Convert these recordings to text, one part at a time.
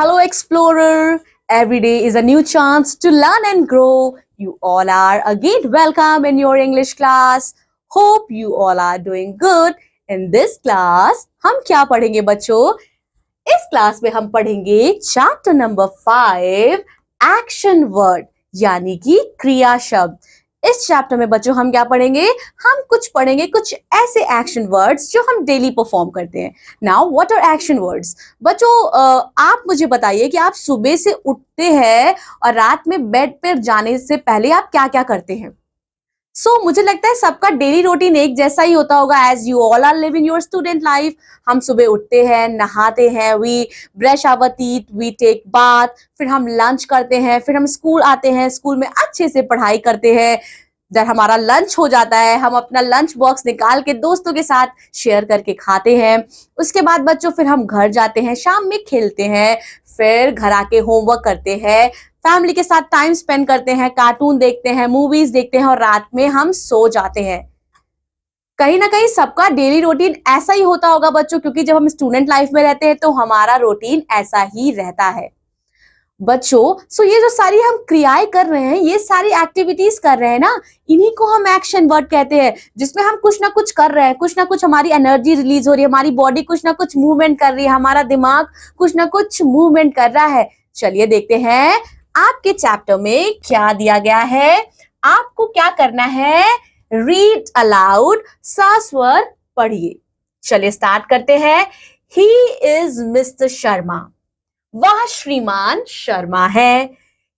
Hello, explorer. Every day is a new chance to learn and grow. You all are again welcome in your English class. Hope you all are doing good. In this class, हम क्या पढ़ेंगे बच्चों? इस class में हम पढ़ेंगे chapter number 5 action word यानी कि क्रिया शब्द। इस चैप्टर में बच्चों हम क्या पढ़ेंगे? हम पढ़ेंगे कुछ ऐसे एक्शन वर्ड्स जो हम डेली परफॉर्म करते हैं। Now what are action words? बच्चों आप मुझे बताइए कि आप सुबह से उठते हैं और रात में बेड पर जाने से पहले आप क्या क्या करते हैं? मुझे लगता है सबका डेली रूटीन एक जैसा ही होता होगा। As you all are living your student life, हम सुबह उठते हैं, नहाते हैं, we brush our teeth, we take bath, फिर हम लंच करते हैं, फिर हम स्कूल आते हैं, स्कूल में अच्छे से पढ़ाई करते हैं। जब हमारा लंच हो जाता है, हम अपना लंच बॉक्स निकाल के दोस्तों के साथ शेयर करके खाते हैं। उसके बाद बच्चों फिर हम घर जाते हैं, शाम में खेलते हैं, फिर घर आके होमवर्क करते हैं, फैमिली के साथ टाइम स्पेंड करते हैं, कार्टून देखते हैं, मूवीज देखते हैं और रात में हम सो जाते हैं। कहीं ना कहीं सबका डेली रूटीन ऐसा ही होता होगा बच्चों, क्योंकि जब हम स्टूडेंट लाइफ में रहते हैं तो हमारा रूटीन ऐसा ही रहता है बच्चों। ये जो सारी हम क्रियाएं कर रहे हैं, ये सारी एक्टिविटीज कर रहे हैं ना, इन्हीं को हम एक्शन वर्ड कहते हैं, जिसमें हम कुछ ना कुछ कर रहे हैं, कुछ ना कुछ हमारी एनर्जी रिलीज हो रही है, हमारी बॉडी कुछ ना कुछ मूवमेंट कर रही है, हमारा दिमाग कुछ ना कुछ मूवमेंट कर रहा है। चलिए देखते हैं आपके चैप्टर में क्या दिया गया है। आपको क्या करना है? रीड अलाउड, सास्वर पढ़िए। चलिए स्टार्ट करते हैं। ही इज मिस्टर शर्मा, वह श्रीमान शर्मा है।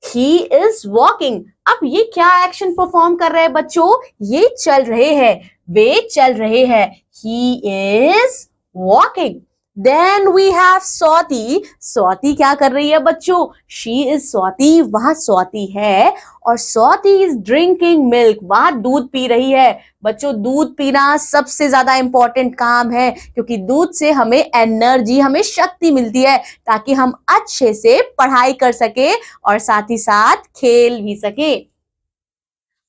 ही इज वॉकिंग, अब ये क्या एक्शन परफॉर्म कर रहे हैं बच्चों? ये चल रहे हैं, वे चल रहे हैं। He is walking. Then we have Swati, Swati क्या कर रही है बच्चों? She is स्वाति, वह स्वाति है और स्वाति is drinking milk, वह दूध पी रही है। बच्चों दूध पीना सबसे ज्यादा इंपॉर्टेंट काम है, क्योंकि दूध से हमें एनर्जी, हमें शक्ति मिलती है, ताकि हम अच्छे से पढ़ाई कर सके और साथ ही साथ खेल भी सके।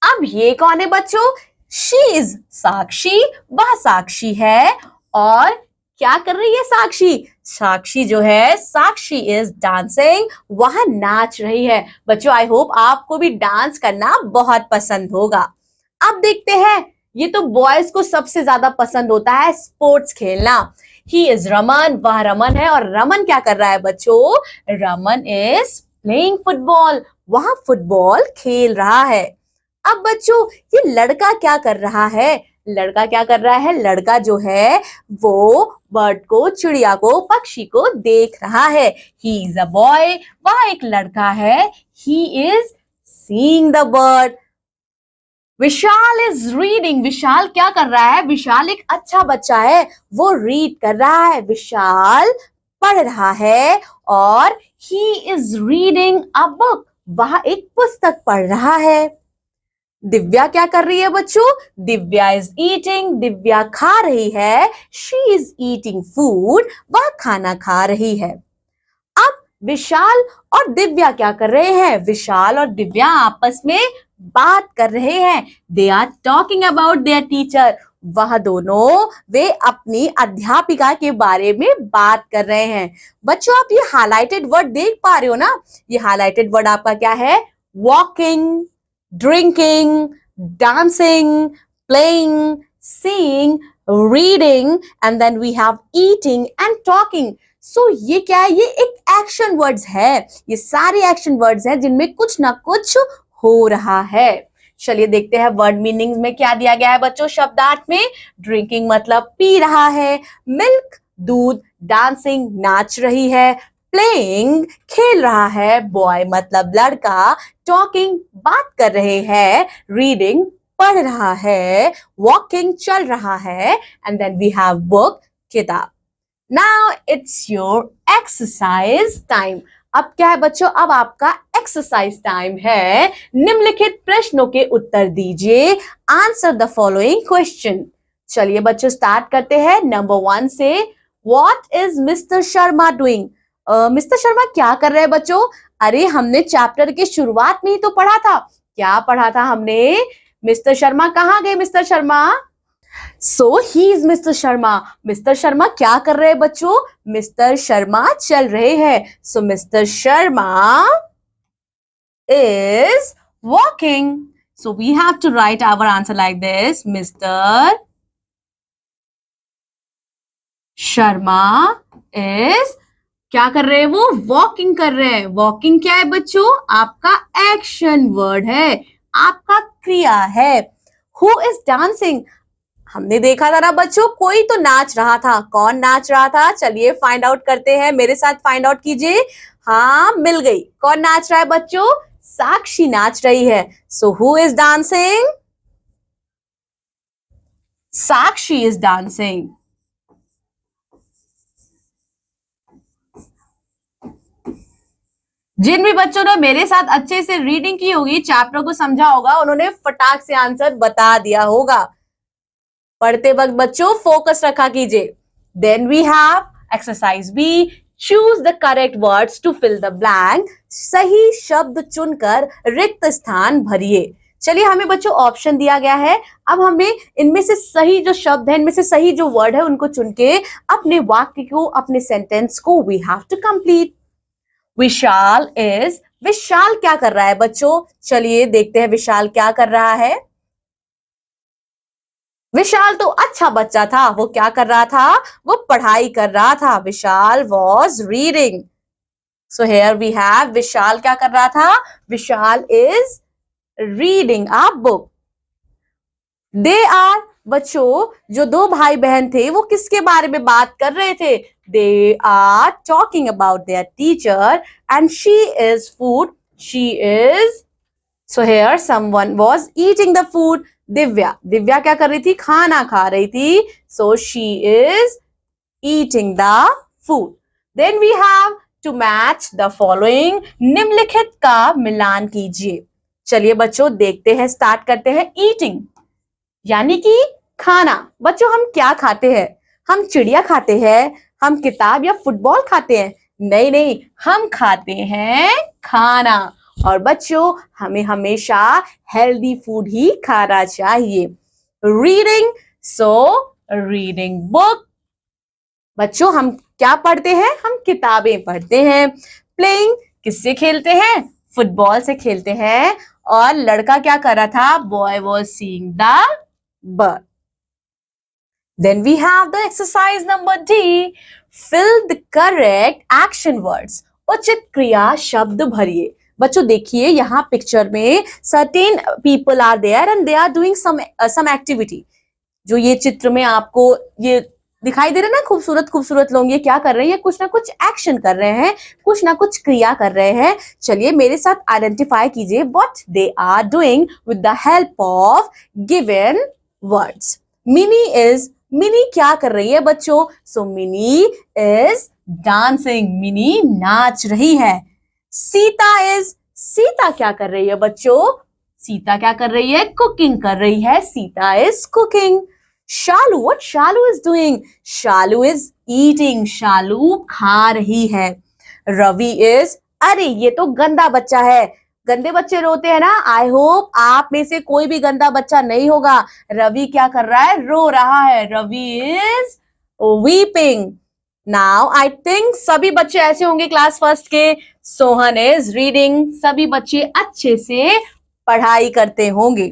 अब ये कौन है बच्चों? She is साक्षी, वह साक्षी है और क्या कर रही है साक्षी? साक्षी जो है, साक्षी इज डांसिंग, वह नाच रही है। बच्चों आई होप आपको भी डांस करना बहुत पसंद होगा। अब देखते हैं, ये तो बॉयज को सबसे ज्यादा पसंद होता है स्पोर्ट्स खेलना। ही इज रमन, वह रमन है और रमन क्या कर रहा है बच्चों? रमन इज प्लेइंग फुटबॉल, वह फुटबॉल खेल रहा है। अब बच्चों ये लड़का क्या कर रहा है? लड़का क्या कर रहा है? लड़का जो है वो बर्ड को, चिड़िया को, पक्षी को देख रहा है। ही इज अ बॉय, वह एक लड़का है। He is seeing the bird. Vishal is reading, Vishal क्या कर रहा है? विशाल एक अच्छा बच्चा है, वो रीड कर रहा है, विशाल पढ़ रहा है। और he is reading a book, वह एक पुस्तक पढ़ रहा है। दिव्या क्या कर रही है बच्चों? दिव्या इज ईटिंग, दिव्या खा रही है। शी इज ईटिंग फूड, वह खाना खा रही है। अब विशाल और दिव्या क्या कर रहे हैं? विशाल और दिव्या आपस में बात कर रहे हैं। They are talking about their teacher, वह दोनों वे अपनी अध्यापिका के बारे में बात कर रहे हैं। बच्चों आप ये हाईलाइटेड वर्ड देख पा रहे हो ना? ये हाईलाइटेड वर्ड आपका क्या है? Walking, drinking, dancing, playing, seeing, reading, and then we have eating and talking. ये क्या है? ये एक एक्शन वर्ड्स है। ये सारे एक्शन वर्ड्स हैं जिनमें कुछ ना कुछ हो रहा है। चलिए देखते हैं वर्ड मीनिंग में क्या दिया गया है बच्चों शब्दार्थ में। ड्रिंकिंग मतलब पी रहा है, मिल्क दूध, डांसिंग नाच रही है, प्लेइंग खेल रहा है, बॉय मतलब लड़का, टॉकिंग बात कर रहे हैं, रीडिंग पढ़ रहा है, वॉकिंग चल रहा है, and then we have book किताब। Now it's your exercise time. अब क्या है बच्चों? अब आपका एक्सरसाइज टाइम है। निम्नलिखित प्रश्नों के उत्तर दीजिए। Answer the following question. चलिए बच्चों स्टार्ट करते हैं नंबर 1 से। What is mister Sharma doing? Mister Sharma क्या कर रहे हैं बच्चों? अरे हमने चैप्टर के शुरुआत में ही तो पढ़ा था। क्या पढ़ा था हमने? मिस्टर शर्मा कहाँ गए? Mister Sharma So he is Mr. Sharma. Mr. Sharma क्या कर रहे हैं बच्चों? Mr. Sharma चल रहे हैं. So Mr. Sharma is walking. So we have to write our answer like this. Mr. Sharma is क्या कर रहे हैं वो? वॉकिंग कर रहे हैं. वॉकिंग क्या है बच्चों? आपका एक्शन वर्ड है, आपका क्रिया है. Who is dancing? हमने देखा था ना बच्चों, कोई तो नाच रहा था. कौन नाच रहा था? चलिए फाइंड आउट करते हैं, मेरे साथ फाइंड आउट कीजिए. हाँ, मिल गई. कौन नाच रहा है बच्चों? साक्षी नाच रही है. So who is dancing? Sakshi is dancing. जिन भी बच्चों ने मेरे साथ अच्छे से रीडिंग की होगी, चैप्टर को समझा होगा, उन्होंने फटाक से आंसर बता दिया होगा. पढ़ते वक्त बच्चों फोकस रखा कीजिए. Then we have exercise B. Choose the correct words to fill the blank. सही शब्द चुनकर रिक्त स्थान भरिए. चलिए, हमें बच्चों ऑप्शन दिया गया है. अब हमें इनमें से सही जो शब्द है, इनमें से सही जो वर्ड है, उनको चुन के अपने वाक्य को, अपने सेंटेंस को we have to complete. Vishal is. Vishal क्या कर रहा है बच्चों? चलिए देखते हैं विशाल क्या कर रहा है. विशाल तो अच्छा बच्चा था. वो क्या कर रहा था? वो पढ़ाई कर रहा था. Vishal was reading. So here we have Vishal क्या कर रहा था? Vishal is reading a book. They are. बच्चों, जो दो भाई बहन थे वो किसके बारे में बात कर रहे थे? They are talking about their teacher and she is food. She is. So here someone was eating the food. Divya. Divya क्या कर रही थी? खाना खा रही थी. So she is eating the food. Then we have to match the following. निम्नलिखित का मिलान कीजिए. चलिए बच्चों देखते हैं, स्टार्ट करते हैं. ईटिंग यानी कि खाना. बच्चों, हम क्या खाते हैं? हम चिड़िया खाते हैं, हम किताब या फुटबॉल खाते हैं? नहीं नहीं, हम खाते हैं खाना. और बच्चों, हमें हमेशा हेल्दी फूड ही खाना चाहिए. रीडिंग. So reading book. बच्चों, हम क्या पढ़ते हैं? हम किताबें पढ़ते हैं. प्लेइंग. किससे खेलते हैं? फुटबॉल से खेलते हैं. और लड़का क्या कर रहा था? Boy was seeing the bird. Then we have the exercise number D. Fill the correct action words. उचित क्रिया शब्द भरिए. बच्चों देखिए, यहाँ पिक्चर में certain people are there and they are doing some activity. जो ये चित्र में आपको ये दिखाई दे रहे हैं ना, खूबसूरत खूबसूरत लोग, ये क्या कर रहे हैं? कुछ ना कुछ एक्शन कर रहे हैं, कुछ ना कुछ क्रिया कर रहे हैं. चलिए मेरे साथ आइडेंटिफाई कीजिए what they are doing with the help of given words. Mini is. Mini क्या कर रही है बच्चों? सो मिनी इज डांसिंग. मिनी नाच रही है. सीता इज. सीता क्या कर रही है बच्चों? सीता क्या कर रही है? कुकिंग कर रही है. Sita is cooking. Shalu. What Shalu is doing? Shalu is eating. Shalu खा रही है. रवि इज. अरे ये तो गंदा बच्चा है. गंदे बच्चे रोते हैं ना. आई होप आप में से कोई भी गंदा बच्चा नहीं होगा. रवि क्या कर रहा है? रो रहा है. Ravi is weeping. Now I think सभी बच्चे ऐसे होंगे क्लास फर्स्ट के. Sohan is reading. सभी बच्चे अच्छे से पढ़ाई करते होंगे.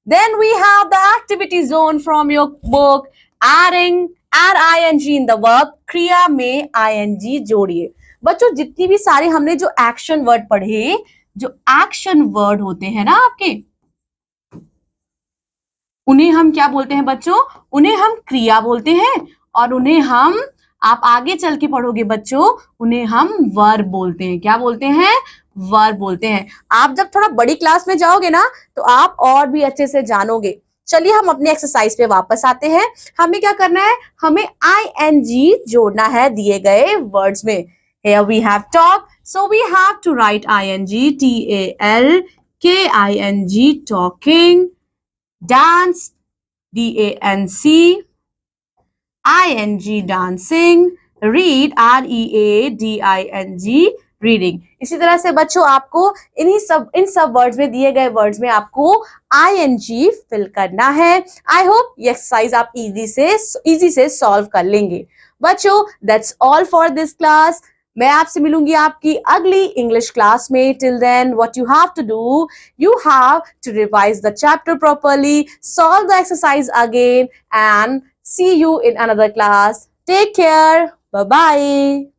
Then we have the activity zone from your book. Adding ing in the verb. क्रिया में ing जोड़िए. बच्चों, जितनी भी सारे हमने जो एक्शन वर्ड पढ़े, जो एक्शन वर्ड होते हैं ना आपके, उन्हें हम क्या बोलते हैं बच्चों? उन्हें हम क्रिया बोलते हैं. और उन्हें हम, आप आगे चल के पढ़ोगे बच्चों, उन्हें हम वर्ब बोलते हैं. क्या बोलते हैं? वर्ब बोलते हैं. आप जब थोड़ा बड़ी क्लास में जाओगे ना, तो आप और भी अच्छे से जानोगे. चलिए हम अपने एक्सरसाइज पे वापस आते हैं. हमें क्या करना है? हमें ing जोड़ना है दिए गए वर्ड्स में. Here we have talk. So we have to write ing. talking. Talking. Dance. dance. ing dancing. Read reading. Reading. इसी तरह से बच्चों आपको इन सब वर्ड्स में, दिए गए वर्ड्स में आपको ING फिल करना है। आई होप ये एक्सरसाइज आप इजी से सॉल्व कर लेंगे। बच्चों that's all for this class. मैं आपसे मिलूंगी आपकी अगली इंग्लिश क्लास में। Till then what you have to do, you have to revise the chapter properly, solve the exercise again, and see you in another class. Take care. Bye bye.